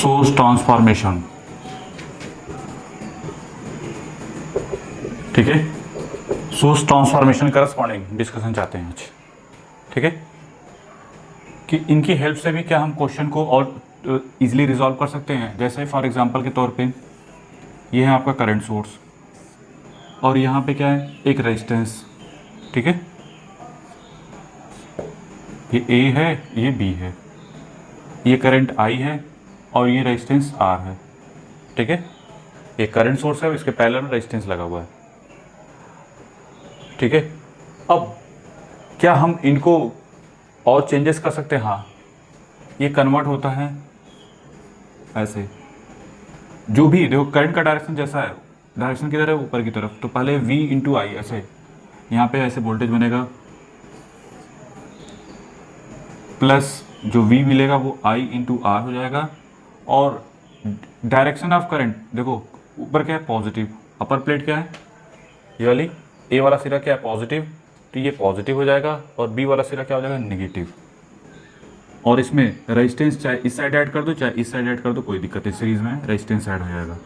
Source transformation, ठीक है, source transformation corresponding discussion चाहते हैं आज, ठीक है, कि इनकी हेल्प से भी क्या हम क्वेश्चन को और इजीली रिजॉल्व कर सकते हैं। जैसे फॉर एग्जांपल के तौर पे ये है आपका करंट सोर्स और यहाँ पे क्या है, एक रेजिस्टेंस, ठीक है, ये ए है, ये बी है, ये करंट आई है और ये रेजिस्टेंस आर है, ठीक है, ये करंट सोर्स है, इसके पैरेलल में रेजिस्टेंस लगा हुआ है, ठीक है। अब क्या हम इनको और चेंजेस कर सकते हैं? हाँ, ये कन्वर्ट होता है ऐसे, जो भी देखो करंट का डायरेक्शन जैसा है, डायरेक्शन किधर है, ऊपर की तरफ, तो पहले V इंटू आई ऐसे, यहाँ पे ऐसे वोल्टेज बनेगा, प्लस जो V मिलेगा वो I इंटू आर हो जाएगा, और डायरेक्शन ऑफ करंट देखो ऊपर क्या है, पॉजिटिव, अपर प्लेट क्या है, ये वाली A वाला सिरा क्या है, पॉजिटिव, तो ये पॉजिटिव हो जाएगा, और B वाला सिरा क्या हो जाएगा, नेगेटिव। और इसमें रेजिस्टेंस चाहे इस साइड ऐड कर दो चाहे इस साइड ऐड कर दो, कोई दिक्कत नहीं, सीरीज में रेजिस्टेंस ऐड हो जाएगा,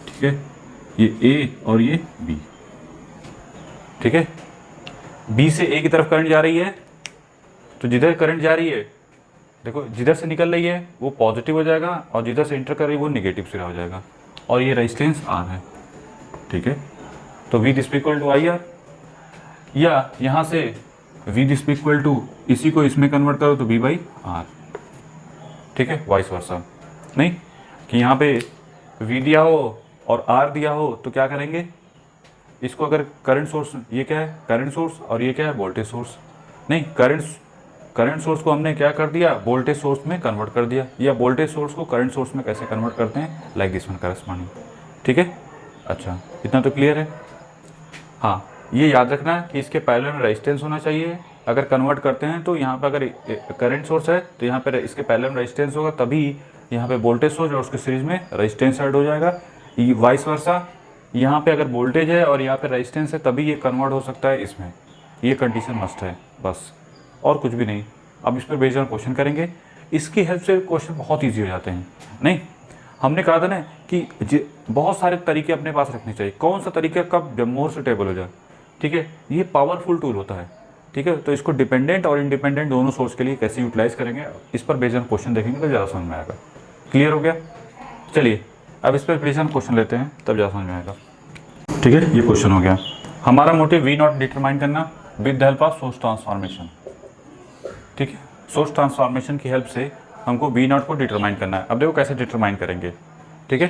ठीक है, ये A और ये B, ठीक है। B से A की तरफ करंट जा रही है, तो जिधर करंट जा रही है देखो, जिधर से निकल रही है वो पॉजिटिव हो जाएगा, और जिधर से इंटर कर रही है वो निगेटिव सिरा हो जाएगा, और ये रेजिस्टेंस R है, ठीक है। तो V this equal to I R, या यहाँ से V दिस इक्वल टू इसी को इसमें कन्वर्ट करो तो V बाई आर, ठीक है, वाइस वर्सा। नहीं कि यहाँ पे V दिया हो और R दिया हो तो क्या करेंगे, इसको अगर करंट सोर्स, ये क्या है करंट सोर्स और ये क्या है वोल्टेज सोर्स, नहीं करंट सोर्स को हमने क्या कर दिया, वोल्टेज सोर्स में कन्वर्ट कर दिया, या वोल्टेज सोर्स को करंट सोर्स में कैसे कन्वर्ट करते हैं, लाइक दिस वन करस्पॉन्डिंग, ठीक है। अच्छा, इतना तो क्लियर है। हाँ, ये याद रखना कि इसके पैरेलल में रेजिस्टेंस होना चाहिए, अगर कन्वर्ट करते हैं तो यहाँ पे अगर करंट सोर्स है तो यहाँ पे इसके पैरेलल में रेजिस्टेंस होगा, तभी यहाँ पे वोल्टेज सोर्स और उसके सीरीज में रेजिस्टेंस ऐड हो जाएगा, वाइस वर्सा। यहाँ पे अगर वोल्टेज है और यहाँ पे रेजिस्टेंस है तभी ये कन्वर्ट हो सकता है इसमें, ये कंडीशन मस्ट है, बस और कुछ भी नहीं। अब इस पर बेस्ड ऑन क्वेश्चन करेंगे, इसकी हेल्प से क्वेश्चन बहुत ईजी हो जाते हैं। नहीं, हमने कहा था ना कि बहुत सारे तरीके अपने पास रखने चाहिए, कौन सा तरीका कब मोर सुटेबल हो जाए, ठीक है, ये पावरफुल टूल होता है, ठीक है। तो इसको डिपेंडेंट और इंडिपेंडेंट दोनों सोर्स के लिए कैसे यूटिलाइज करेंगे, इस पर बेस्ड ऑन क्वेश्चन देखेंगे तो ज़्यादा समझ में आएगा। क्लियर हो गया? चलिए अब इस पर बेस्ड ऑन क्वेश्चन लेते हैं, तब ज़्यादा समझ में आएगा, ठीक है। ये क्वेश्चन हो गया, हमारा मोटिव V नॉट डिटरमाइन करना with the help of source transformation, ठीक है। सोर्स ट्रांसफॉर्मेशन की हेल्प से हमको V नॉट को डिटरमाइन करना है। अब देखो कैसे डिटरमाइन करेंगे, ठीक है।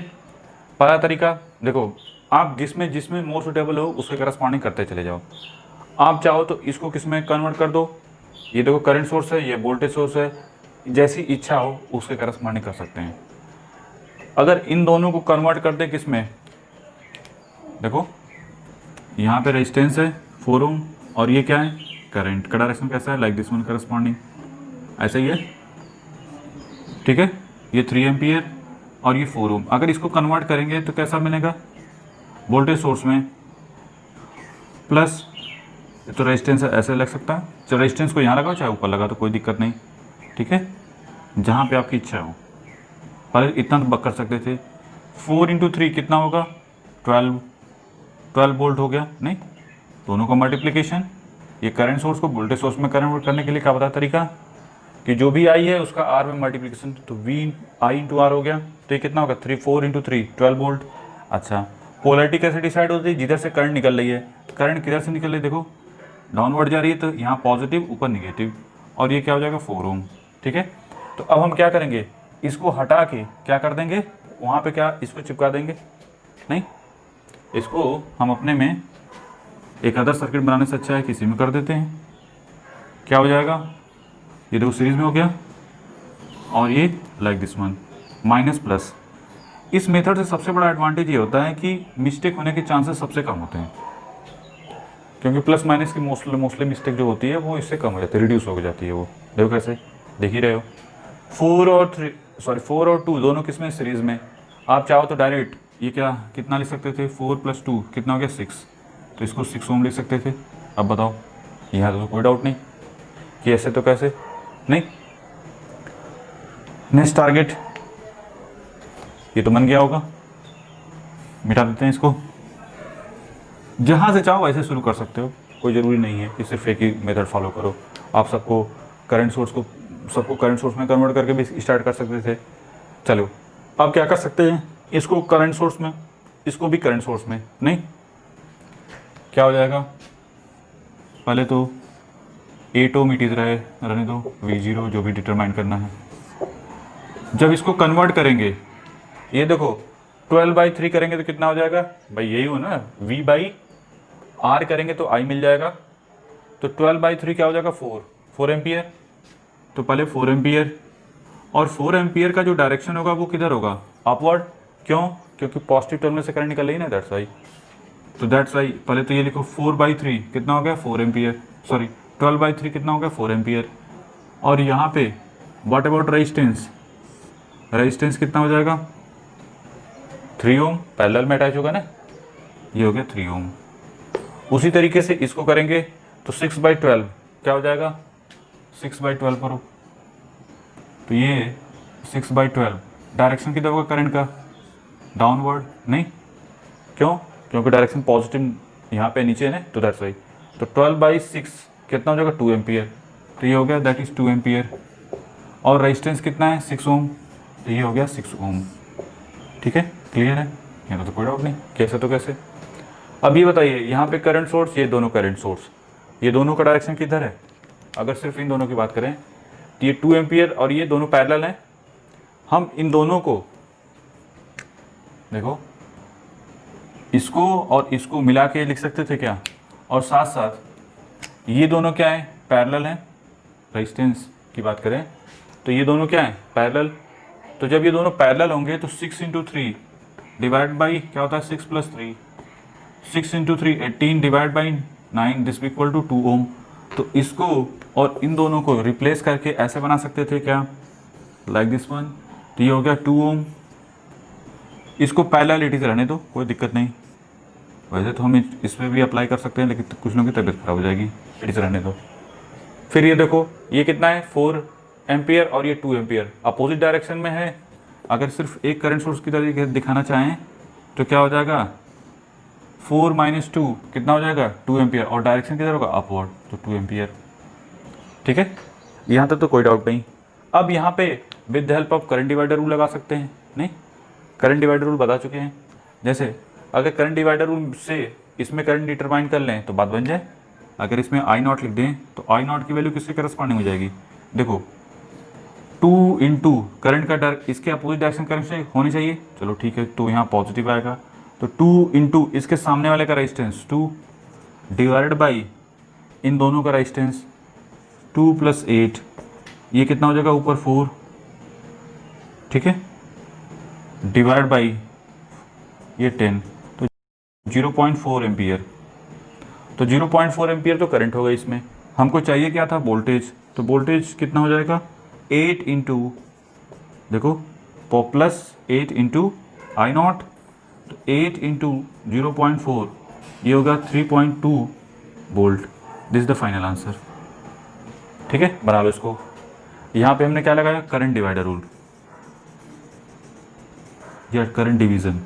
पहला तरीका देखो, आप जिसमें मोर सुटेबल हो उसके करस्पॉन्डिंग करते चले जाओ। आप चाहो तो इसको किस में कन्वर्ट कर दो, ये देखो करंट सोर्स है, ये वोल्टेज सोर्स है, जैसी इच्छा हो उसके करस्पॉन्डिंग कर सकते हैं। अगर इन दोनों को कन्वर्ट कर दे किस में, देखो यहाँ पे रेजिस्टेंस है 4 ओम और ये क्या है, करंट का डायरेक्शन कैसा है, लाइक दिस वन करस्पॉन्डिंग, ऐसा ही है, ठीक है। ये 3 एम्पियर और ये 4 ओम, अगर इसको कन्वर्ट करेंगे तो कैसा मिलेगा, वोल्टेज सोर्स में प्लस, तो रेजिस्टेंस ऐसे लग सकता है, चलो रेजिस्टेंस को यहाँ लगाओ चाहे ऊपर लगा तो कोई दिक्कत नहीं, ठीक है, जहाँ पे आपकी इच्छा हो। पहले इतना तो कर सकते थे, 4 इंटू 3 कितना होगा, 12 वोल्ट हो गया। नहीं, दोनों का मल्टीप्लिकेशन, ये करंट सोर्स को वोल्टेज सोर्स में कन्वर्ट करने के लिए क्या बताया तरीका, कि जो भी आई है उसका आर में मल्टीप्लिकेशन, तो V आई इंटू आर हो गया, तो ये कितना होगा 4 इंटू 3 12 वोल्ट। अच्छा, पोलैरिटी कैसे डिसाइड होती है, जिधर से करंट निकल रही है, करंट किधर से निकल रही है, देखो डाउनवर्ड जा रही है तो यहाँ पॉजिटिव ऊपर निगेटिव, और ये क्या हो जाएगा 4 ओम, ठीक है। तो अब हम क्या करेंगे, इसको हटा के क्या कर देंगे, वहाँ पे क्या इसको चिपका देंगे, नहीं इसको हम अपने में एक अदर सर्किट बनाने से अच्छा है किसी में कर देते हैं, क्या हो जाएगा, ये देखो सीरीज में हो गया, और ये like this one minus plus. इस मेथड से सबसे बड़ा एडवांटेज ये होता है कि मिस्टेक होने के चांसेस सबसे कम होते हैं, क्योंकि प्लस माइनस की मोस्टली मिस्टेक जो होती है वो इससे कम हो जाती है, रिड्यूस हो जाती है वो। देखो कैसे, देख ही रहे हो, 4 और 2 दोनों किस में, सीरीज में। आप चाहो तो डायरेक्ट ये क्या कितना लिख सकते थे, 4 + 2 कितना हो गया 6, तो इसको 6 ओम लिख सकते थे। अब बताओ, यहाँ तो कोई डाउट नहीं कि ऐसे तो कैसे नहीं। नेक्स्ट टारगेट ये तो बन गया होगा, मिटा देते हैं इसको। जहाँ से चाहो वैसे शुरू कर सकते हो, कोई ज़रूरी नहीं है कि सिर्फ एक ही मेथड फॉलो करो। आप सबको करंट सोर्स में कन्वर्ट करके भी स्टार्ट कर सकते थे। चलो अब क्या कर सकते हैं, इसको करंट सोर्स में, इसको भी करंट सोर्स में। नहीं, क्या हो जाएगा, पहले तो 8 ओम इट इज रहे रहने दो, V0 जो भी डिटरमाइन करना है। जब इसको कन्वर्ट करेंगे, ये देखो 12/3 करेंगे तो कितना हो जाएगा भाई, यही हो ना, V/R करेंगे तो I मिल जाएगा। तो 12/3 क्या हो जाएगा, 4 एम्पियर। तो पहले 4 एम्पियर, और 4 एम्पियर का जो डायरेक्शन होगा वो किधर होगा, अपवर्ड। क्यों, क्योंकि पॉजिटिव टर्मिनल से करंट निकल रही है ना, दैट्स वाई। तो दैट्स वाई पहले तो ये लिखो 4/3 कितना हो गया, 4 एम्पियर, सॉरी 12/3 कितना हो गया, 4 एम्पियर। और यहाँ पे व्हाट अबाउट रेजिस्टेंस, रेजिस्टेंस कितना हो जाएगा, 3 ओम, पैरेलल में अटैच होगा ना, ये हो गया 3 ओम। उसी तरीके से इसको करेंगे तो 6/12 क्या हो जाएगा, 6/12 करो तो ये 6/12 डायरेक्शन किधर होगा करंट का, डाउनवर्ड। नहीं, क्यों, क्योंकि डायरेक्शन पॉजिटिव यहाँ पे नीचे है ना, तो दैट्स वाई। तो 12/6 कितना हो जाएगा, 2 एम्पियर। तो ये हो गया, दैट इज़ 2 एम्पियर। और रेजिस्टेंस कितना है, 6 ओम, तो ये हो गया 6 ओम। ठीक है, क्लियर है, यहाँ तो कोई डाउट नहीं, कैसे तो कैसे। अब ये बताइए, यहाँ पे करंट सोर्स, ये दोनों करंट सोर्स, ये दोनों का डायरेक्शन किधर है। अगर सिर्फ इन दोनों की बात करें तो ये 2 एम्पियर और ये दोनों पैरेलल हैं। हम इन दोनों को देखो, इसको और इसको मिला के लिख सकते थे क्या, और साथ साथ ये दोनों क्या है, पैरेलल हैं। रेजिस्टेंस की बात करें तो ये दोनों क्या है, पैरेलल। तो जब ये दोनों पैरेलल होंगे तो 6 × 3 डिवाइड बाई क्या होता है, 6 + 3, 6 × 3 18 divide by 9, this equal to 2 ohm. तो इसको और इन दोनों को रिप्लेस करके ऐसे बना सकते थे क्या, लाइक दिस वन। तो ये हो गया 2 ओम। इसको पैरेललिटी से रहने दो, कोई दिक्कत नहीं। वैसे तो हम इस पर भी अप्लाई कर सकते हैं, लेकिन कुछ लोगों की तबीयत खराब हो जाएगी, इसे रहने दो। फिर ये देखो, ये कितना है, 4 एम्पियर और ये 2 एम्पियर अपोजिट डायरेक्शन में है। अगर सिर्फ एक करंट सोर्स की तरह दिखाना चाहें तो क्या हो जाएगा, 4 - 2 कितना हो जाएगा, 2 एम्पियर, और डायरेक्शन किधर होगा, अपवर्ड, तो 2 एम्पियर। ठीक है, यहाँ तक तो कोई डाउट नहीं। अब यहाँ पे with the help of current divider rule लगा सकते हैं। नहीं, करंट डिवाइडर रूल बता चुके हैं। जैसे अगर करंट डिवाइडर रूल से इसमें करंट डिटरमाइन कर लें तो बात बन जाए। अगर इसमें I0 लिख दें तो I0 की वैल्यू किसके करस्पॉन्डिंग हो जाएगी, देखो 2 × करंट का इसके अपोजिट डायरेक्शन करंट से होनी चाहिए। चलो ठीक है, तो यहाँ पॉजिटिव आएगा, तो 2 × इसके सामने वाले का रेजिस्टेंस 2 डिवाइडेड बाई इन दोनों का रेजिस्टेंस 2 + 8, ये कितना हो जाएगा, ऊपर 4, ठीक है, डिवाइड बाई ये 10, तो 0.4 एम्पियर। तो 0.4 एम्पियर तो करंट होगा इसमें। हमको चाहिए क्या था, वोल्टेज। तो वोल्टेज कितना हो जाएगा, 8 × देखो +8 × I0, तो 8 × 0.4 ये होगा 3.2 volt. This is the final answer. ठीक है, बना लो इसको। यहाँ पे हमने क्या लगाया, करंट डिवाइडर रूल या करंट डिवीज़न।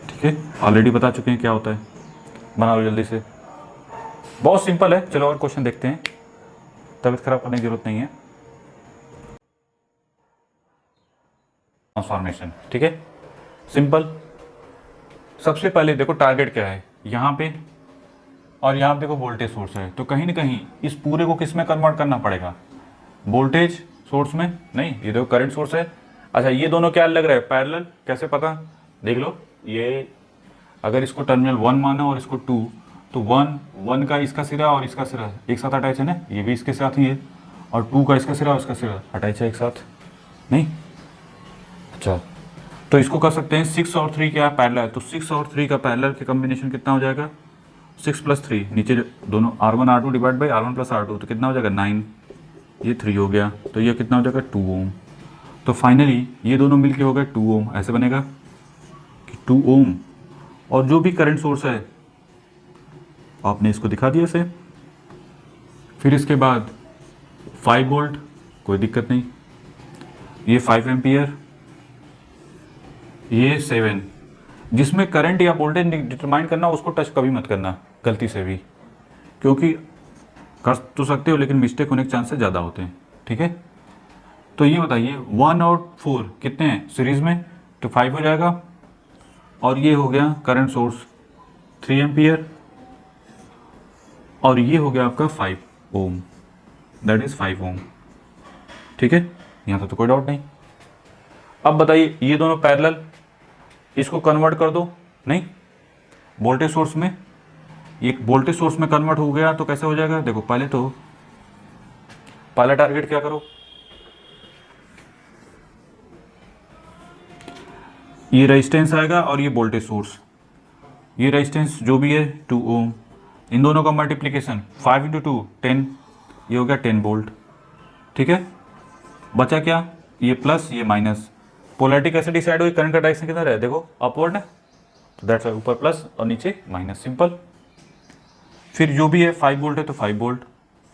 ठीक है, ऑलरेडी बता चुके हैं क्या होता है, बना लो जल्दी से, बहुत सिंपल है। चलो और क्वेश्चन देखते हैं, तबीयत खराब करने की जरूरत नहीं है। ट्रांसफॉर्मेशन, ठीक है, सिंपल। सबसे पहले देखो टारगेट क्या है यहाँ पे, और यहाँ पे देखो वोल्टेज सोर्स है, तो कहीं ना कहीं इस पूरे को किस में कन्वर्ट करना पड़ेगा, वोल्टेज सोर्स में। नहीं, ये देखो करंट सोर्स है। अच्छा, ये दोनों क्या लग रहा है, पैरेलल। कैसे पता, देख लो, ये अगर इसको टर्मिनल 1 माना और इसको 2, तो 1 का इसका सिरा और इसका सिरा एक साथ अटैच है ना, ये भी इसके साथ ही है, और 2 का इसका सिरा और इसका सिरा अटैच है एक साथ। नहीं, अच्छा, तो इसको कर सकते हैं 6 और 3 क्या पैरेलल है, तो 6 और 3 का पैरेलल के कॉम्बिनेशन कितना हो जाएगा, 6 + 3, नीचे दोनों R1 R2 divide by R1 + R2, तो कितना हो जाएगा 9, ये 3 हो गया, तो ये कितना हो जाएगा 2 ओम। तो फाइनली ये दोनों मिलके हो गए 2 ओम। ऐसे बनेगा कि 2 ओम, और जो भी करंट सोर्स है आपने इसको दिखा दिया इसे। फिर इसके बाद 5 वोल्ट, कोई दिक्कत नहीं, ये 5 एम्पियर, ये 7, जिसमें करंट या वोल्टेज डिटरमाइन करना उसको टच कभी मत करना गलती से भी, क्योंकि कर तो सकते हो लेकिन मिस्टेक होने के चांसेस ज़्यादा होते हैं। ठीक है, तो ये बताइए 1 और 4 कितने हैं सीरीज में, तो 5 हो जाएगा। और ये हो गया करंट सोर्स 3 एम्पियर, और ये हो गया आपका 5 ओम, दैट इज 5 ओम। ठीक है, यहाँ तो कोई डाउट नहीं। अब बताइए ये दोनों पैरेलल, इसको कन्वर्ट कर दो, नहीं वोल्टेज सोर्स में, ये वोल्टेज सोर्स में कन्वर्ट हो गया तो कैसे हो जाएगा, देखो पहला टारगेट क्या करो, ये रेजिस्टेंस आएगा और ये वोल्टेज सोर्स, ये रेजिस्टेंस जो भी है 2 ओम, इन दोनों का मल्टीप्लिकेशन 5 × 2 10, ये हो गया 10 वोल्ट। ठीक है, बचा क्या, ये प्लस ये माइनस, पोलैरिटी कैसे डिसाइड हुई, करंट का डायरेक्शन किधर है, देखो अपवर्ड है, तो दैट्स वाई ऊपर प्लस और नीचे माइनस, सिंपल। फिर जो भी है 5 वोल्ट है तो 5 वोल्ट,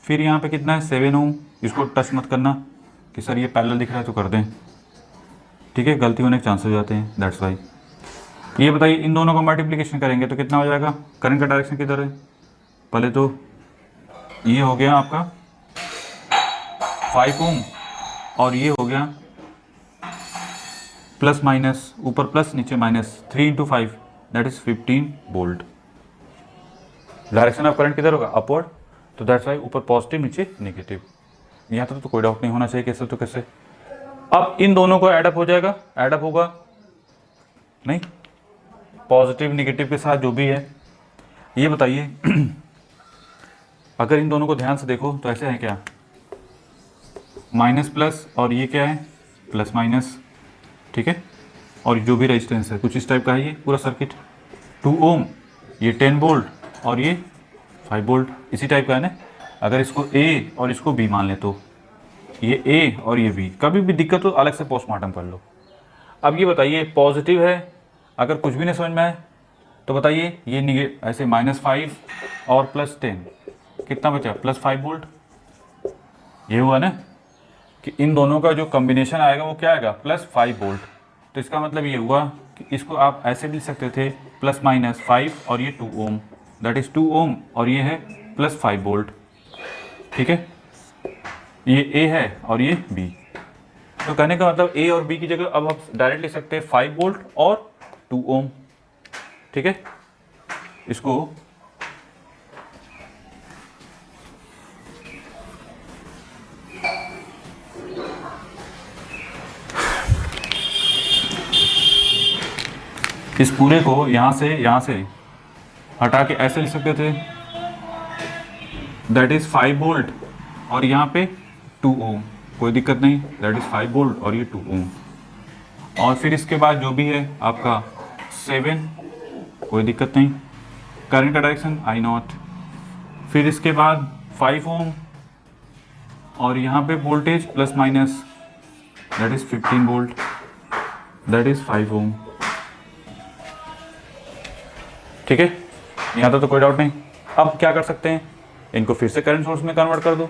फिर यहाँ पे कितना है 7 ओम, इसको टच मत करना कि सर ये पैरेलल दिख रहा है तो कर दें, ठीक है, गलती होने के चांस हो जाते हैं, दैट्स वाई। ये बताइए इन दोनों का मल्टीप्लिकेशन करेंगे तो कितना हो जाएगा, करंट का डायरेक्शन किधर है, पहले तो ये हो गया आपका 5 ओम और ये हो गया प्लस माइनस, ऊपर प्लस नीचे minus, 3 × 5 that is 15 volt. Direction of current किधर होगा, अपवर्ड, तो दैट्स वाई ऊपर पॉजिटिव नीचे नेगेटिव। यहाँ तक तो कोई डाउट नहीं होना चाहिए, कैसे तो कैसे। अब इन दोनों को एडअप हो जाएगा, एडअप होगा नहीं, पॉजिटिव निगेटिव के साथ जो भी है। ये बताइए अगर इन दोनों को ध्यान से देखो तो ऐसे है क्या, माइनस प्लस और ये क्या है प्लस माइनस, ठीक है, और जो भी रेजिस्टेंस है कुछ इस टाइप का है, ये पूरा सर्किट 2 ओम, ये 10 वोल्ट और ये 5 वोल्ट, इसी टाइप का है ना। अगर इसको ए और इसको बी मान ले तो ये ए और ये बी, कभी भी दिक्कत हो अलग से पोस्टमार्टम कर लो। अब ये बताइए पॉजिटिव है, अगर कुछ भी नहीं समझ में आए तो बताइए, ये ऐसे -5 और +10 कितना बचा, +5 वोल्ट। ये हुआ ना कि इन दोनों का जो कॉम्बिनेशन आएगा वो क्या आएगा, +5 वोल्ट। तो इसका मतलब ये हुआ कि इसको आप ऐसे भी लिख सकते थे ±5 और ये 2 ओम, दैट इज 2 ओम और ये है +5 वोल्ट। ठीक है, ये ए है और ये बी, तो कहने का मतलब ए और बी की जगह अब आप डायरेक्ट लिख सकते हैं 5 वोल्ट और 2 ओम। ठीक है, इसको इस पूरे को यहाँ से हटा के ऐसे लिख सकते थे, दैट इज 5 वोल्ट और यहाँ पे 2 ओम, कोई दिक्कत नहीं, दैट इज 5 वोल्ट और ये 2 ओम। और फिर इसके बाद जो भी है आपका 7, कोई दिक्कत नहीं, करंट का डायरेक्शन I0। फिर इसके बाद 5 ओम और यहाँ पे voltage plus minus, that is 15 volt, that is 5 ओम। ठीक है, यहाँ तक तो कोई डाउट नहीं। अब क्या कर सकते हैं, इनको फिर से करंट सोर्स में कन्वर्ट कर दो,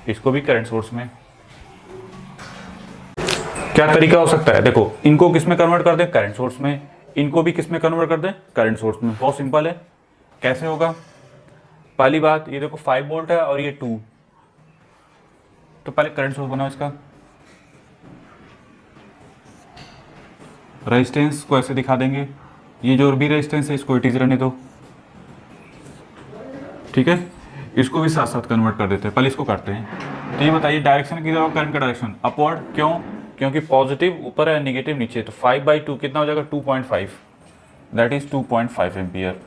इसको भी करंट सोर्स में। क्या तरीका हो सकता है, देखो इनको किस में कन्वर्ट कर दें, करंट सोर्स में, इनको भी किस में कन्वर्ट कर दें, करंट सोर्स में। बहुत सिंपल है, कैसे होगा, पहली बात ये देखो 5 वोल्ट है और ये 2, तो पहले करंट सोर्स बनाओ इसका, रेजिस्टेंस को ऐसे दिखा देंगे, ये जो भी रेजिस्टेंस है इसको इटीज रहने दो। ठीक है, इसको भी साथ साथ कन्वर्ट कर देते हैं, पहले इसको करते हैं। तो ये बताइए डायरेक्शन किधर होगा, करंट का डायरेक्शन अपवर्ड, क्यों, क्योंकि पॉजिटिव ऊपर है निगेटिव नीचे, तो 5/2 कितना हो जाएगा 2.5, दैट इज 2.5 एम्पियर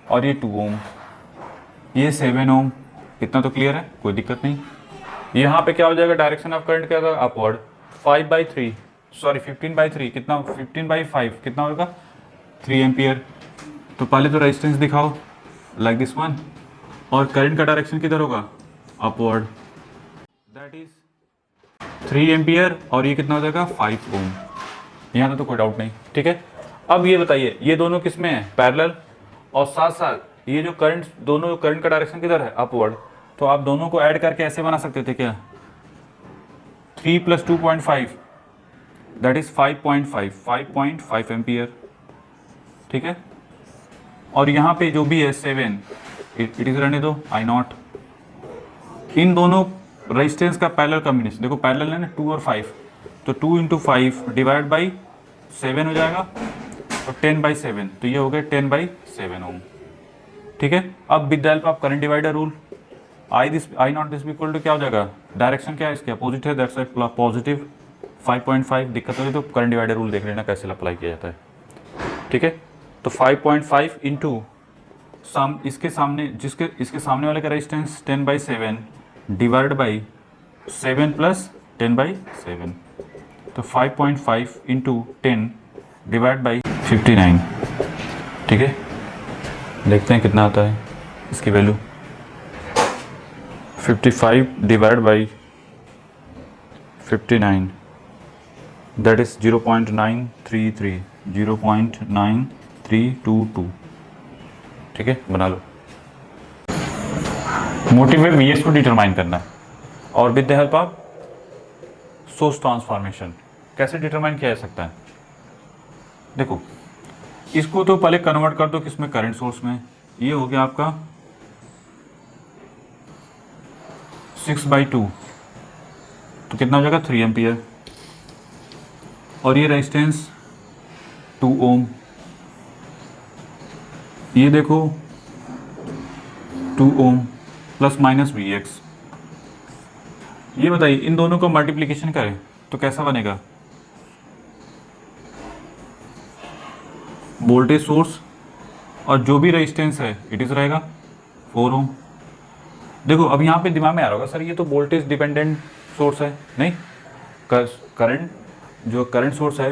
और ये 2 ओम, ये 7 ओम, इतना तो क्लियर है, कोई दिक्कत नहीं। यहाँ पे क्या हो जाएगा, डायरेक्शन ऑफ करंट क्या था, अपवर्ड, 15/3 कितना, 15/5 कितना होगा 3 एम्पियर। तो पहले तो रेजिस्टेंस दिखाओ लाइक दिस वन, और करंट का डायरेक्शन किधर होगा, अपवर्ड, दैट इज 3 एम्पियर और ये कितना हो जाएगा 5 ओम। यहाँ तो कोई डाउट नहीं। ठीक है, अब ये बताइए ये दोनों किस में है, पैरेलल, और साथ साथ ये जो करंट, दोनों करंट का डायरेक्शन किधर है, अपवर्ड, तो आप दोनों को ऐड करके ऐसे बना सकते थे क्या, 3 + 2.5 दैट इज़ 5.5 एम्पियर, ठीक है। और यहाँ पे जो भी है 7, इट इज़ रहने दो I नॉट। इन दोनों रेजिस्टेंस का पैरेलल कॉम्बिनेशन, देखो पैरेलल है ना 2 और 5, तो 2 इंटू 5 डिवाइड बाई 7 हो जाएगा, तो 10/7, तो ये हो गया 10/7 ओम, ठीक है। अब with the help of current divider rule, I not this equal to क्या हो जाएगा, डायरेक्शन क्या है इसके अपोजिट है, दैट्स पॉजिटिव 5.5। दिक्कत हो तो करंट डिवाइडर रूल देख लेना कैसे अप्लाई किया जाता है, ठीक है। तो 5.5 इंटू इसके सामने वाले का रेजिस्टेंस 10/7 डिवाइड बाई 7 प्लस 10/7, तो 5.5 इंटू 10 डिवाइड बाई 59, ठीक है। देखते हैं कितना आता है इसकी value. 55 divide by 59, that is 0.933, ठीक है। बना लो। मोटिव है वी एस को डिटरमाइन करना है, और with the help of source transformation कैसे डिटरमाइन किया जा सकता है। देखो इसको तो पहले कन्वर्ट कर दो किसमें, करंट सोर्स में। ये हो गया आपका 6/2, तो कितना हो जाएगा 3 एम्पियर। और ये रेजिस्टेंस 2 ओम, ये देखो 2 ohm plus minus we X. ये बताइए इन दोनों को मल्टीप्लिकेशन करें तो कैसा बनेगा, वोल्टेज सोर्स और जो भी रेजिस्टेंस है इट इज रहेगा 4 ओम। देखो अब यहाँ पे दिमाग में आ रहा होगा सर ये तो वोल्टेज डिपेंडेंट सोर्स है, नहीं, करंट सोर्स है,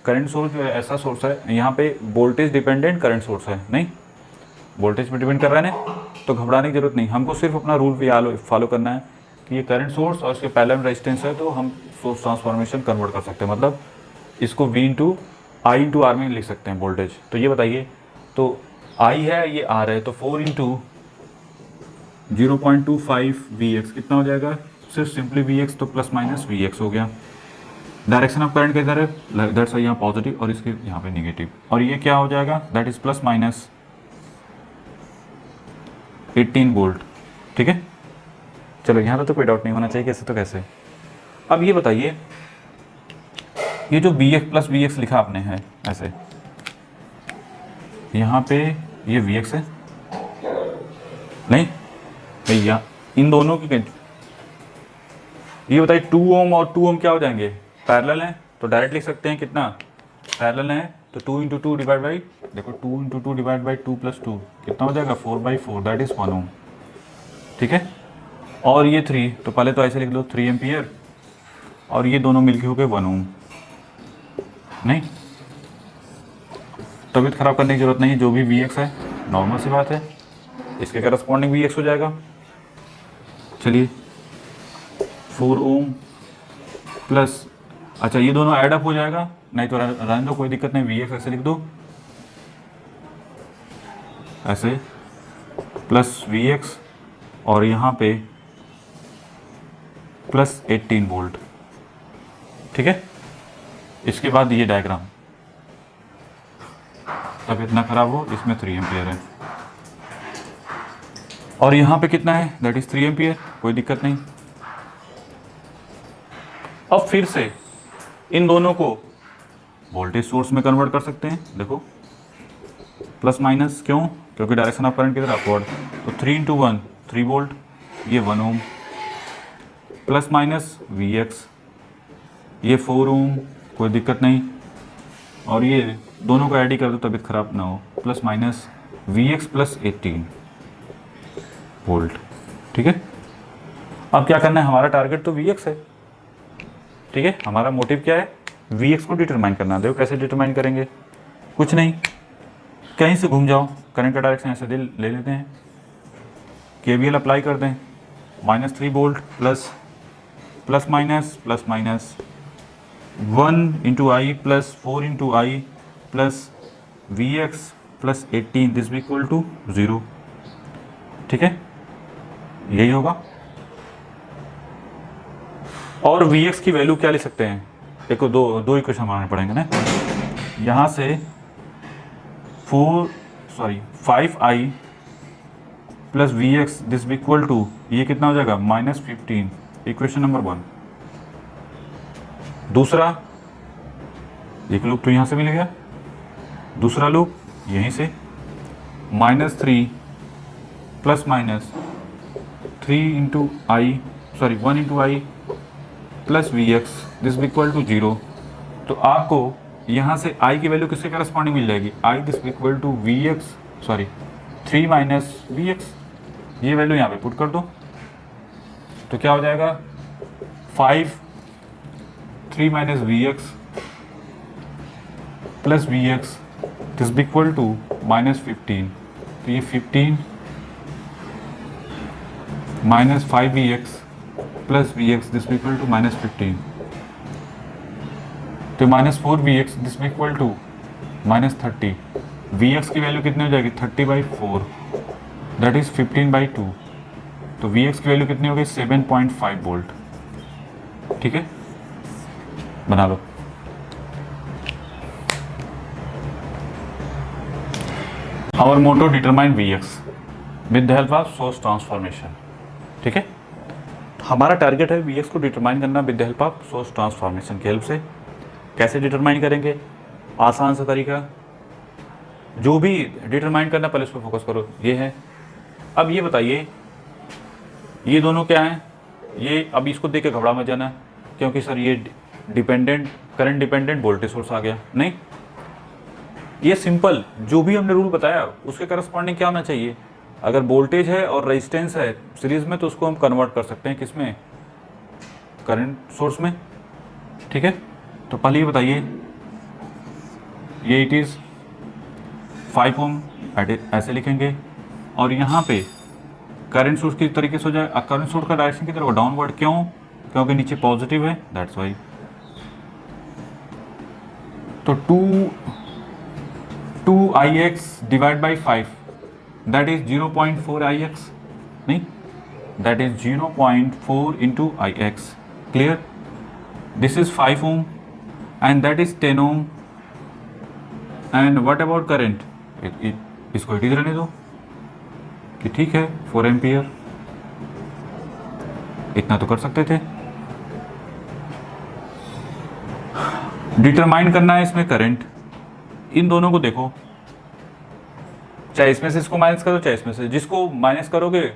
करंट सोर्स जो है ऐसा सोर्स है यहाँ पे वोल्टेज डिपेंडेंट करंट सोर्स है, नहीं वोल्टेज पे डिपेंड कर रहा है ना, तो घबराने की जरूरत नहीं। हमको सिर्फ अपना रूल फॉलो करना है कि ये करंट सोर्स और इसके पैरेलल रेजिस्टेंस है, तो हम सोर्स ट्रांसफॉर्मेशन कन्वर्ट कर सकते हैं, मतलब इसको V into I into R में लिख सकते हैं वोल्टेज। तो ये बताइए, तो I है ये R है, तो 4 इंटू 0.25 Vx कितना हो जाएगा, सिर्फ सिंपली Vx तो प्लस माइनस Vx हो गया। डायरेक्शन ऑफ करंट किधर है, दैट्स यहाँ पॉजिटिव और इसके यहाँ पे नेगेटिव, और ये क्या हो जाएगा, that is plus minus 18 volt, ठीक है। चलो यहाँ तो कोई डाउट नहीं होना चाहिए कैसे तो कैसे। अब ये बताइए ये जो Vx प्लस Vx लिखा आपने है ऐसे, यहाँ पे ये Vx है, नहीं भैया इन दोनों की ये बताइए 2 ओम और 2 ओम क्या हो जाएंगे, पैरेलल हैं, तो डायरेक्ट लिख सकते हैं कितना, पैरेलल है तो 2 इंटू 2 डिवाइड बाई, देखो 2 इंटू 2 डिवाइड बाई 2 प्लस 2 कितना हो जाएगा 4/4, दैट इज 1 ओम, ठीक है। और ये 3, तो पहले तो ऐसे लिख लो 3 एम्पियर, और ये दोनों मिलके हो गए 1 ओम, नहीं तबीयत खराब करने की जरूरत नहीं है, जो भी Vx है नॉर्मल सी बात है, इसके करस्पॉन्डिंग Vx हो जाएगा। चलिए 4 ओम प्लस, अच्छा ये दोनों ऐड अप हो जाएगा, नहीं तो रहने दो कोई दिक्कत नहीं, Vx ऐसे लिख दो ऐसे प्लस Vx, और यहाँ पे प्लस 18 वोल्ट, ठीक है। इसके बाद ये डायग्राम, तब इतना खराब हो, इसमें 3 एम्पियर है और यहाँ पे कितना है, दैट इज 3 एम्पियर, कोई दिक्कत नहीं। अब फिर से इन दोनों को वोल्टेज सोर्स में कन्वर्ट कर सकते हैं, देखो प्लस माइनस, क्यों, क्योंकि डायरेक्शन ऑफ करंट किधर अपवर्ड, तो 3 इंटू 1 3 वोल्ट, ये 1 ओम, प्लस माइनस Vx, ये 4 ओम, कोई दिक्कत नहीं, और ये दोनों को ऐड ही कर दो तबीयत खराब ना हो, plus minus Vx plus 18 volt, ठीक है। अब क्या करना है, हमारा टारगेट तो Vx है, ठीक है, हमारा मोटिव क्या है, Vx को डिटरमाइन करना। देखो कैसे डिटरमाइन करेंगे, कुछ नहीं, कहीं से घूम जाओ, करंट का डायरेक्शन ऐसे ले लेते हैं, KVL अप्लाई कर दें, -3 volt plus minus 1 into I plus 4 into I plus Vx plus 18, this भी इक्वल टू 0, ठीक है, यही होगा। और Vx की वैल्यू क्या ले सकते हैं, एक को दो इक्वेशन बनाने पड़ेंगे ना। यहाँ से 5i plus we x this equal to, ये कितना हो जाएगा -15, इक्वेशन नंबर 1। दूसरा एक लूप तो यहाँ से मिल गया, दूसरा लूप यहीं से -3 plus minus 1 into I plus we x this equal to 0। तो आपको यहाँ से i की वैल्यू किससे करस्पॉन्डिंग मिल जाएगी, i this equal to 3 minus we X, ये वैल्यू यहाँ पे पुट कर दो तो क्या हो जाएगा 3 minus we x plus we x this equal to -15। तो ये 15 minus 5vx plus vx this equal to -15। तो -4vx this equal to -30। vx की वैल्यू कितनी हो जाएगी 30/4, दैट इज 15/2। तो vx की वैल्यू कितनी हो गई 7.5 वोल्ट। ठीक है, बना लो। Our motto determine vx with the help of source transformation. ठीक है, हमारा टारगेट है vx को डिटरमाइन करना with the help of source transformation की हेल्प से। कैसे डिटरमाइन करेंगे, आसान सा तरीका, जो भी डिटरमाइन करना पहले उस पर फोकस करो। ये है, अब ये बताइए ये दोनों क्या हैं, ये अब इसको देख के घबरा मत जाना क्योंकि सर ये करंट डिपेंडेंट वोल्टेज सोर्स आ गया, नहीं, ये सिंपल जो भी हमने रूल बताया उसके करस्पॉन्डिंग क्या होना चाहिए। अगर वोल्टेज है और रेजिस्टेंस है सीरीज में तो उसको हम कन्वर्ट कर सकते हैं किसमें, करंट सोर्स में। ठीक है, तो पहले ये बताइए, ये इट इज़ 5 ओम ऐसे लिखेंगे और यहाँ पे करंट सोर्स की तरीके से हो जाए, करंट सोर्स का डायरेक्शन की तरफ डाउनवर्ड, क्यों, क्योंकि नीचे पॉजिटिव है, दैट्स वाई। तो 2ix divide by 5 that is 0.4 ix, नहीं, that is 0.4 into I x. Clear, this is 5 ohm and that is 10 ohm. And what about current, इसको इट इज रहने दो कि ठीक है 4 एम्पियर, इतना तो कर सकते थे। डिटरमाइन करना है इसमें करंट, इन दोनों को देखो, चाहे इसमें से इसको माइनस करो चाहे इसमें से, जिसको माइनस करोगे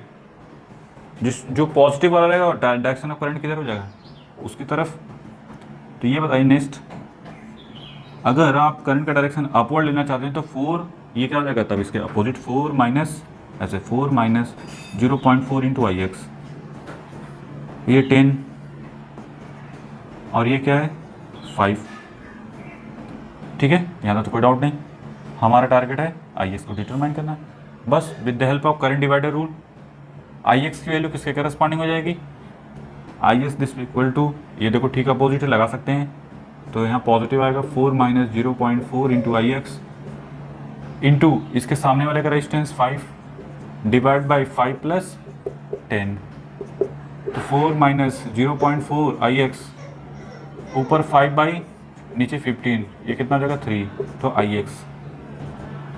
जो पॉजिटिव वाला रहेगा डायरेक्शन ऑफ करंट किधर हो जाएगा, उसकी तरफ। तो ये बताइए नेक्स्ट, अगर आप करंट का डायरेक्शन अपवर्ड लेना चाहते हैं तो 4, ये क्या हो जाएगा तब इसके अपोजिट 4 माइनस ऐसे 4 माइनस 0.4 इंटू आई एक्स, ये 10 और ये क्या है 5। ठीक है, यहाँ तो कोई डाउट नहीं, हमारा टारगेट है आई एक्स को डिटरमाइन करना है बस with the help of current divider rule. I x की वैल्यू किसके करस्पॉन्डिंग हो जाएगी, i s this equal to, ये देखो ठीक अपोजिट लगा सकते हैं, तो यहाँ पॉजिटिव आएगा 4 माइनस 0.4 इंटू आई एक्स इंटू इसके सामने वाले का रेजिस्टेंस 5 डिवाइड बाई 5 प्लस 10। तो 4 माइनस 0.4 आई एक्स ऊपर 5 बाई नीचे 15, ये कितना हो जाएगा 3, तो आई एक्स,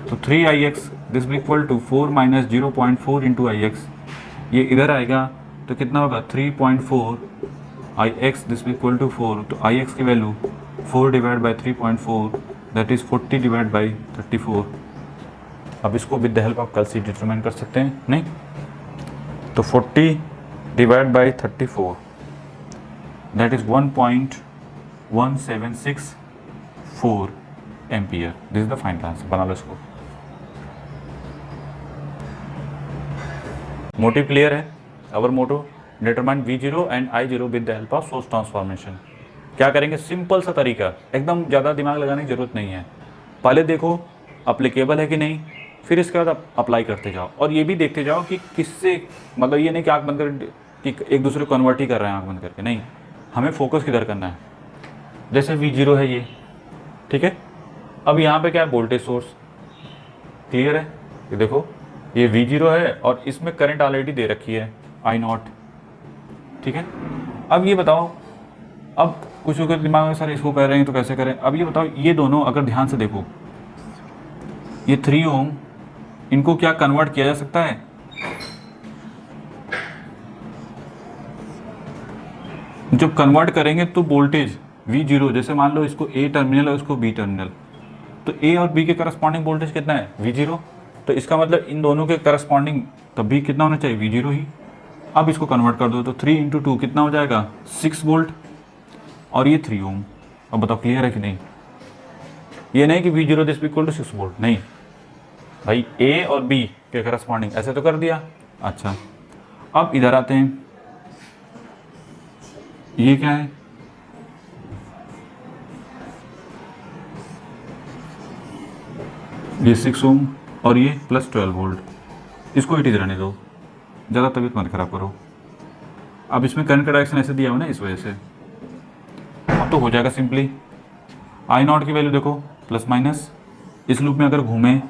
तो 3 I X this equal to 4 minus 0.4 into I X, ये इधर आएगा तो कितना होगा 3.4 I X this equal to 4। तो आई एक्स की value 4 divide by 3.4 that is 40 divide by 34। अब इसको विद द हेल्प ऑफ कैलसी डिटरमाइन कर सकते हैं, नहीं, तो 40 divide by 34 that is 1.1764 ampere. This is the final answer, बना लो इसको। मोटिव क्लियर है, our motto determine V0 and I0 with the help of source transformation. क्या करेंगे, सिंपल सा तरीका, एकदम ज़्यादा दिमाग लगाने की जरूरत नहीं है। पहले देखो अप्लीकेबल है कि नहीं, फिर इसके बाद अप्लाई करते जाओ और ये भी देखते जाओ कि किससे, मतलब ये नहीं कि आँख बंद कर कि एक दूसरे को कन्वर्ट ही कर रहे हैं आँख बंद करके, नहीं, हमें फोकस किधर करना है। जैसे V0 है ये, ठीक है, अब यहाँ पे क्या है वोल्टेज सोर्स, क्लियर है, ये देखो ये V0 है और इसमें करंट ऑलरेडी दे रखी है I0, ठीक है। अब ये बताओ अब कुछ लोग के दिमाग में सर इसको कह रहे हैं तो कैसे करें, अब ये बताओ ये दोनों अगर ध्यान से देखो, ये 3 ओम इनको क्या कन्वर्ट किया जा सकता है? जब कन्वर्ट करेंगे तो वोल्टेज V0, जैसे मान लो इसको A टर्मिनल और इसको B टर्मिनल, तो A और B के करस्पॉन्डिंग वोल्टेज कितना है? V0। तो इसका मतलब इन दोनों के करस्पॉन्डिंग तब भी कितना होना चाहिए? V0 ही। अब इसको कन्वर्ट कर दो तो 3 इंटू 2 कितना हो जाएगा? 6 वोल्ट, और ये 3 ओम। अब बताओ क्लियर है कि नहीं? ये नहीं कि V0 this equal to 6 volt, नहीं भाई, A और B के करस्पॉन्डिंग ऐसे तो कर दिया। अच्छा, अब इधर आते हैं, ये क्या है? ये 6 ओम और ये प्लस 12 वोल्ट, इसको इट रहने दो, ज़्यादा तबीयत मत खराब करो। अब इसमें करंट का डायरेक्शन ऐसे दिया हुआ ना, इस वजह से अब तो हो जाएगा सिंपली। आई नॉट की वैल्यू देखो प्लस माइनस, इस लूप में अगर घूमें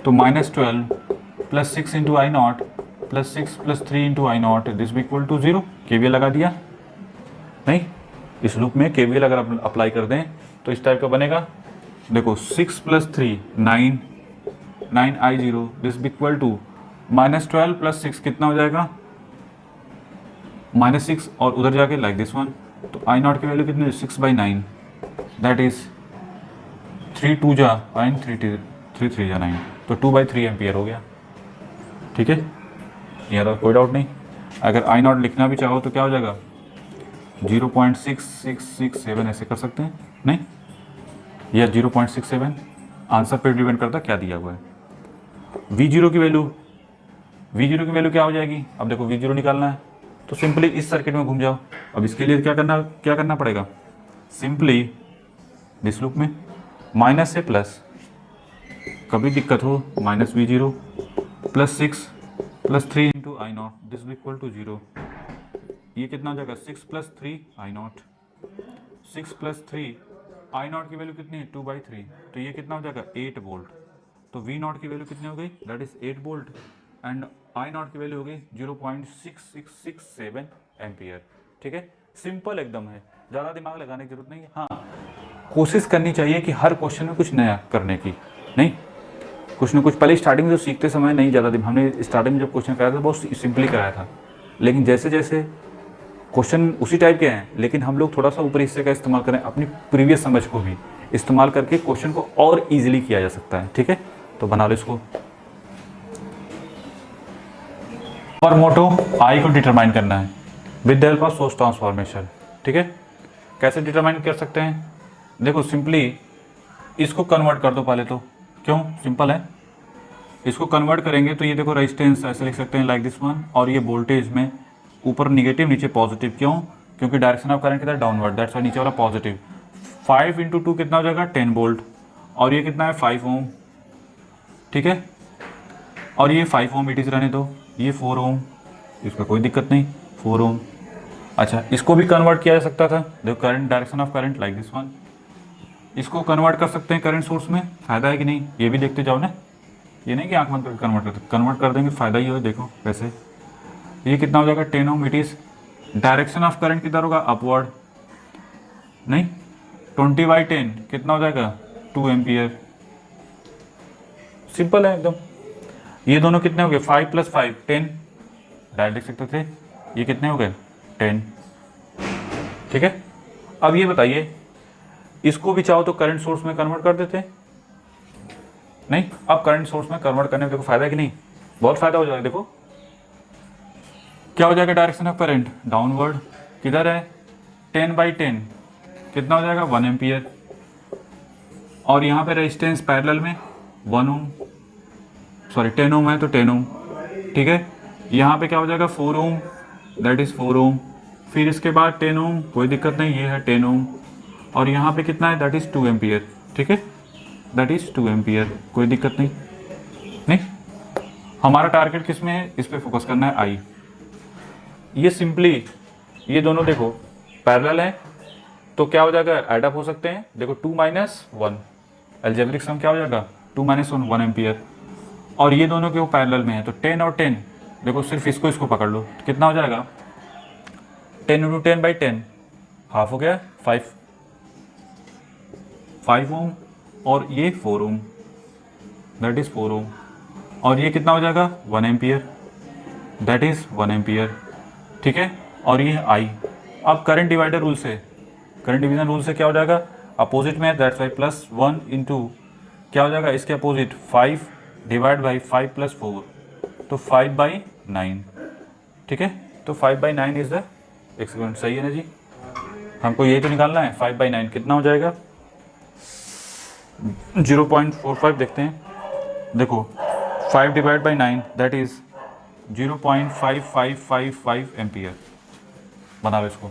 तो -12 plus 6 into I not plus 6 plus 3 into I not this भी इक्वल टू 0। केवीएल लगा दिया? नहीं, इस लूप में केवीएल अगर अप्लाई कर दें तो इस टाइप का बनेगा। देखो 6 प्लस 3 9, 9i0 दिस भी इक्वल टू -12 प्लस 6 कितना हो जाएगा? -6, और उधर जाके लाइक दिस वन, तो आई नॉट की वैल्यू कितनी है? 6/9, दैट इज 3 2 जा 9, 3 3 जा 9, तो 2/3 एम्पियर हो गया। ठीक है, यहाँ तो कोई डाउट नहीं। अगर आई नॉट लिखना भी चाहो तो क्या हो जाएगा? 0.6667 ऐसे कर सकते हैं, नहीं या 0.67, आंसर पे डिपेंड करता है क्या दिया हुआ है। V0 की वैल्यू क्या हो जाएगी? अब देखो V0 निकालना है तो सिंपली इस सर्किट में घूम जाओ। अब इसके लिए क्या करना पड़ेगा? सिंपली दिस लूप में माइनस से प्लस, कभी दिक्कत हो -V0 plus 6 plus 3 into I not this भी इक्वल टू 0। ये कितना हो जाएगा? 6 plus 3 I not, 6 plus 3 I not की वैल्यू कितनी है? 2/3, तो ये कितना हो जाएगा? 8 वोल्ट। तो V नॉट की वैल्यू कितनी हो गई? That is 8 volt, and I not की वैल्यू हो गई 0.6667 एम्पियर। ठीक है, सिंपल एकदम है, ज़्यादा दिमाग लगाने की जरूरत नहीं है। हाँ, कोशिश करनी चाहिए कि हर क्वेश्चन में कुछ नया करने की, नहीं कुछ ना कुछ। पहले स्टार्टिंग में जो सीखते समय नहीं ज़्यादा दिन, हमने स्टार्टिंग में जब क्वेश्चन कराया था बहुत सिंपली कराया था, लेकिन जैसे जैसे क्वेश्चन उसी टाइप के हैं, लेकिन हम लोग थोड़ा सा ऊपरी हिस्से का इस्तेमाल करें, अपनी प्रीवियस समझ को भी इस्तेमाल करके क्वेश्चन को और इजीली किया जा सकता है। ठीक है, तो बना लो इसको। और मोटो आई को डिटरमाइन करना है with the help of source transformation. ठीक है, कैसे डिटरमाइन कर सकते हैं? देखो सिंपली इसको कन्वर्ट कर दो पहले तो, क्यों? सिंपल है, इसको कन्वर्ट करेंगे तो ये देखो रेजिस्टेंस ऐसे लिख सकते हैं लाइक दिस वन, और ये वोल्टेज में ऊपर निगेटिव नीचे पॉजिटिव, क्यों? क्योंकि डायरेक्शन ऑफ करंट कितना है? डाउनवर्ड, दैट्स वाई नीचे वाला पॉजिटिव। 5 इंटू 2 कितना हो जाएगा? 10 वोल्ट, और ये कितना है? 5 ओम। ठीक है, और ये 5 ओम इट इज रहने दो, ये 4 ओम, इसका कोई दिक्कत नहीं, 4 ओम। अच्छा, इसको भी कन्वर्ट किया जा सकता था, देखो current, direction of current like this one, इसको कन्वर्ट कर सकते हैं करंट सोर्स में, फ़ायदा है कि नहीं? ये भी देखते जाओ ना, ये नहीं कि आंख बंद करके कन्वर्ट कर देंगे, फ़ायदा ही हो। देखो कैसे, ये कितना हो जाएगा? 10 ohm it is. Direction of current किधर होगा? अपवर्ड, नहीं 20/10 कितना हो जाएगा? 2 एम्पियर। सिंपल है एकदम। ये दोनों कितने हो गए? 5 + 5 10, डायरेक्ट लिख सकते थे। ये कितने हो गए? 10। ठीक है, अब ये बताइए, इसको भी चाहो तो करंट सोर्स में कन्वर्ट कर देते, नहीं? अब करंट सोर्स में कन्वर्ट करने में देखो फायदा है कि नहीं? बहुत फायदा हो जाएगा। देखो क्या हो जाएगा? डायरेक्शन ऑफ करंट डाउनवर्ड, किधर है? 10/10 कितना हो जाएगा? 1 एम्पियर, और यहाँ पे रेजिस्टेंस पैरेलल में 1 ओम, सॉरी 10 ओम है तो 10 ओम। ठीक है, यहाँ पे क्या हो जाएगा? 4 ओम, दैट इज 4 ओम। फिर इसके बाद 10 ओम, कोई दिक्कत नहीं, ये है 10 ओम, और यहाँ पे कितना है? That is 2 ampere. ठीक है, दैट इज 2 एम्पियर, कोई दिक्कत नहीं। नहीं, हमारा टारगेट किस में है? इस पे फोकस करना है, आई। ये सिंपली ये दोनों देखो पैरेलल है तो क्या हो जाएगा? ऐड अप हो सकते हैं। देखो 2 - 1 अलजेब्रिक सम क्या हो जाएगा? 2 - 1 1 एम्पियर, और ये दोनों के वो पैरेलल में है तो 10 और 10, देखो सिर्फ इसको पकड़ लो, कितना हो जाएगा? 10 × 10/10 हाफ हो गया 5 ओम, और ये 4 ओम, दैट इज़ 4 ओम, और ये कितना हो जाएगा 1 एम्पियर, दैट इज़ 1 एम्पियर, ठीक है। और ये आई, अब करंट डिवाइडर रूल से, करंट डिवीजन रूल से क्या हो जाएगा, अपोजिट में, दैट्स वाई +1 इंटू क्या हो जाएगा इसके अपोजिट 5 डिवाइड बाई 5 + 4, तो 5/9, ठीक है। तो 5/9 इज द एक्सपेरिमेंट, सही है ना जी। हमको यही तो निकालना है, 5/9 कितना हो जाएगा 0.45, देखते हैं, देखो 5 divide by 9 that is 0.5555 ampere, बना लो इसको।